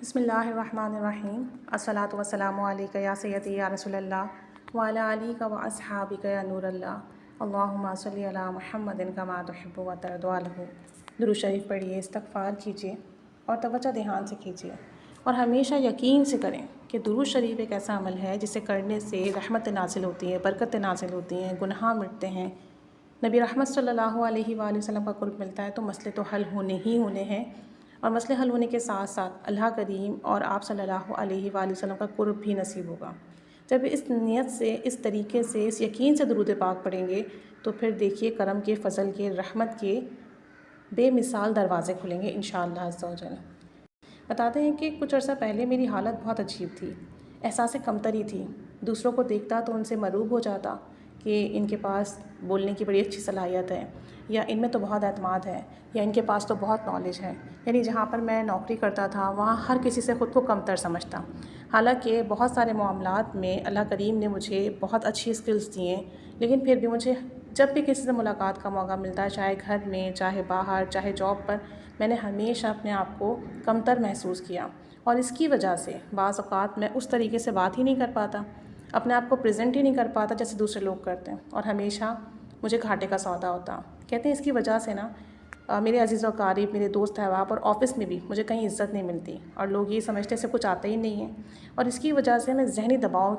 बिस्मिल्लाहिर्रहमानिर्रहीम। अस्सलातु वस्सलामु अलैका या सय्यदी या रसूलल्लाह व अला आलिका व अस्हाबिका या नूरल्लाह। अल्लाहुम्मा सल्लि अला मुहम्मदिन कमा तुहिब्बु व तर्दा लहू। दुरूद शरीफ पढ़िए, इस्तग़फ़ार कीजिए और तवज्जो ध्यान से कीजिए और हमेशा यकीन से करें कि दुरूद शरीफ एक ऐसा अमल है जिसे करने से रहमत नाज़िल होती है, बरकत नाज़िल होती हैं, गुनाह मिटते हैं, नबी रहमत सल्लल्लाहु अलैहि वसल्लम का कुर्ब मिलता है। तो मसले तो हल होने ही होने हैं और मसले हल होने के साथ साथ अल्लाह करीम और आप सल्लल्लाहु अलैहि वसल्लम का कुर्ब भी नसीब होगा। जब इस नियत से, इस तरीके से, इस यकीन से दुरूद पाक पढ़ेंगे तो फिर देखिए करम के, फ़ज़ल के, रहमत के बेमिसाल दरवाज़े खुलेंगे इंशाअल्लाह अज़्ज़ा व जल। बताते हैं कि कुछ अर्सा पहले मेरी हालत बहुत अजीब थी, एहसास कमतरी थी। दूसरों को देखता तो उनसे मरूब हो जाता कि इनके पास बोलने की बड़ी अच्छी सलाहियत है, या इनमें तो बहुत एतमाद है, या इनके पास तो बहुत नॉलेज है। यानी जहाँ पर मैं नौकरी करता था वहाँ हर किसी से ख़ुद को कमतर समझता। हालांकि बहुत सारे मामलात में अल्लाह करीम ने मुझे बहुत अच्छी स्किल्स दी हैं, लेकिन फिर भी मुझे जब भी किसी से मुलाकात का मौका मिलता है, चाहे घर में, चाहे बाहर, चाहे जॉब पर, मैंने हमेशा अपने आप को कमतर महसूस किया। और इसकी वजह से बाज़ औक़ात मैं उस तरीके से बात ही नहीं कर पाता, अपने आप को प्रेजेंट ही नहीं कर पाता जैसे दूसरे लोग करते हैं, और हमेशा मुझे घाटे का सौदा होता। कहते हैं इसकी वजह से ना मेरे अज़ीज़ व क़रीब, मेरे दोस्त अहबाब और ऑफ़िस में भी मुझे कहीं इज़्ज़त नहीं मिलती और लोग ये समझते से कुछ आता ही नहीं है। और इसकी वजह से मैं ज़हनी दबाव,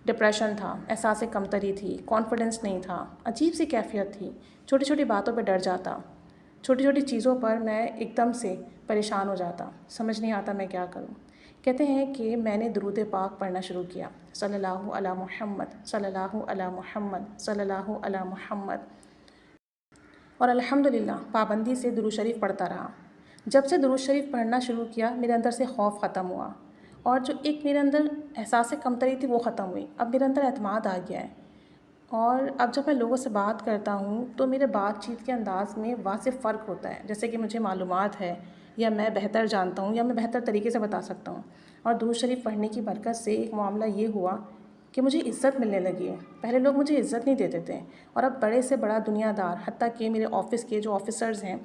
डिप्रेशन था, एहसास कमतरी थी, कॉन्फिडेंस नहीं था, अजीब सी कैफ़ियत थी, छोटी छोटी बातों पर डर जाता, छोटी छोटी चीज़ों पर मैं एकदम से परेशान हो जाता, समझ नहीं आता मैं क्या करूं। कहते हैं कि मैंने दुरूद पाक पढ़ना शुरू किया, सल्लल्लाहु अला मुहम्मद, सल्लल्लाहु अला मुहम्मद, सल्लल्लाहु अला मुहम्मद, और अल्हम्दुलिल्लाह पाबंदी से दुरूद शरीफ पढ़ता रहा। जब से दुरूद शरीफ पढ़ना शुरू किया मेरे अंदर से खौफ ख़त्म हुआ और जो एक मेरे अंदर एहसास कमतरी थी वो ख़त्म हुई। अब मेरे अंदर एतमाद आ गया है और अब जब मैं लोगों से बात करता हूँ तो मेरे बातचीत के अंदाज़ में वाज़ेह फ़र्क होता है, जैसे कि मुझे मालूमात है या मैं बेहतर जानता हूँ या मैं बेहतर तरीके से बता सकता हूँ। और दुरूद शरीफ पढ़ने की बरकत से एक मामला ये हुआ कि मुझे इज़्ज़त मिलने लगी है। पहले लोग मुझे इज़्ज़त नहीं देते थे और अब बड़े से बड़ा दुनियादार, हत्ता कि मेरे ऑफ़िस के जो ऑफ़िसर्स हैं,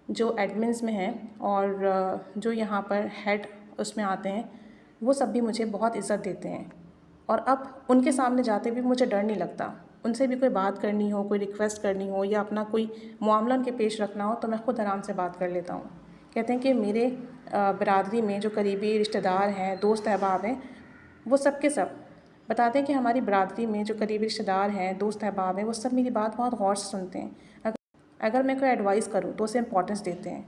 जो एडमिन्स में हैं और जो यहाँ पर हेड उसमें आते हैं, वो सब भी मुझे बहुत इज़्ज़त देते हैं। और अब उनके सामने जाते भी मुझे डर नहीं लगता। उनसे भी कोई बात करनी हो, कोई रिक्वेस्ट करनी हो या अपना कोई मामला उनके पेश रखना हो तो मैं ख़ुद आराम से बात कर लेता हूँ। कहते हैं कि मेरे बिरादरी में जो करीबी रिश्तेदार हैं, दोस्त अहबाब हैं, वो सब के सब बताते हैं कि हमारी बिरादरी में जो करीबी रिश्तेदार हैं, दोस्त अहबाब हैं, वो सब मेरी बात बहुत गौर से सुनते हैं। अगर मैं कोई एडवाइस करूँ तो उसे इम्पोर्टेंस देते हैं।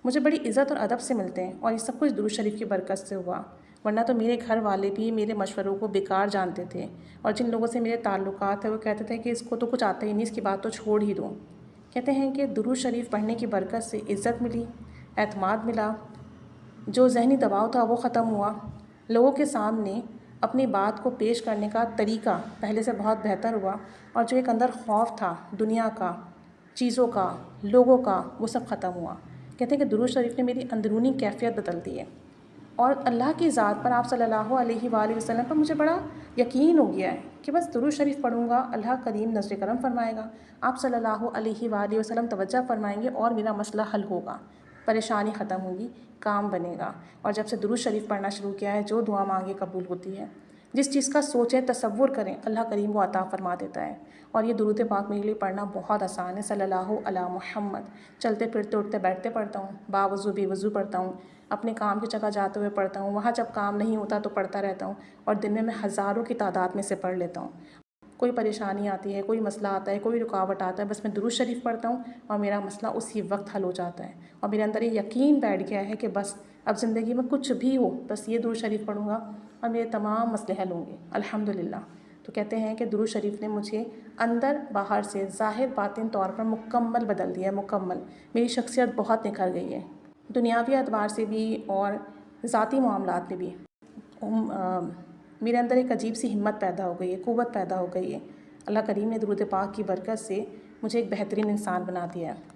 मुझे बड़ी इज़्ज़त और अदब से मिलते हैं और ये सब कुछ दुरूद शरीफ की बरकत से हुआ। वरना तो मेरे घर वाले भी मेरे मशवरों को बेकार जानते थे और जिन लोगों से मेरे ताल्लुकात है वो कहते थे कि इसको तो कुछ आता ही नहीं, इसकी बात तो छोड़ ही दो। कहते हैं कि दुरूद शरीफ पढ़ने की बरकत से इज़्ज़त मिली, एतमाद मिला, जो ज़हनी दबाव था वो ख़त्म हुआ, लोगों के सामने अपनी बात को पेश करने का तरीका पहले से बहुत बेहतर हुआ और जो एक अंदर खौफ था दुनिया का, चीज़ों का, लोगों का, वो सब ख़त्म हुआ। कहते हैं कि दुरूद शरीफ ने मेरी अंदरूनी कैफ़ियत बदल दी है और अल्लाह की ज़ात पर, आप सल्लल्लाहु अलैहि वसल्लम पर मुझे बड़ा यकीन हो गया है कि बस दुरूद शरीफ पढ़ूँगा, अल्लाह करीम नज़र करम फरमाएगा, आप सल्लल्लाहु अलैहि वसल्लम तवज्जो फरमाएंगे और मेरा मसला हल होगा, परेशानी ख़त्म होगी, काम बनेगा। और जब से दुरूद शरीफ पढ़ना शुरू किया है, जो दुआ मांगे कबूल होती है। जिस चीज़ का सोचें, तसव्वुर करें, अल्लाह करीम वो अता फ़रमा देता है। और ये दुरूद पाक मेरे लिए पढ़ना बहुत आसान है। सल्लल्लाहु अला मुहम्मद चलते फिरते, उठते बैठते पढ़ता हूँ, बावज़ू बेवज़ू पढ़ता हूँ, अपने काम की जगह जाते हुए पढ़ता हूँ, वहाँ जब काम नहीं होता तो पढ़ता रहता हूँ और दिन में मैं हज़ारों की तादाद में से पढ़ लेता हूँ। कोई परेशानी आती है, कोई मसला आता है, कोई रुकावट आता है, बस मैं दुरूद शरीफ पढ़ता हूँ और मेरा मसला उसी वक्त हल हो जाता है। और मेरे अंदर ये यकीन बैठ गया है कि बस अब ज़िंदगी में कुछ भी हो, बस ये दुरूद शरीफ पढ़ूँगा और मेरे तमाम मसले हल होंगे अल्हम्दुलिल्लाह। तो कहते हैं कि दुरूद शरीफ ने मुझे अंदर बाहर से, ज़ाहिर बातिन तौर पर मुकम्मल बदल दिया है, मुकम्मल। मेरी शख्सियत बहुत निखर गई है, दुनियावी एतबार से भी और ज़ाती मामलात में भी। मेरे अंदर एक अजीब सी हिम्मत पैदा हो गई है, क़ुव्वत पैदा हो गई है। अल्लाह करीम ने दुरूद पाक की बरकत से मुझे एक बेहतरीन इंसान बना दिया है।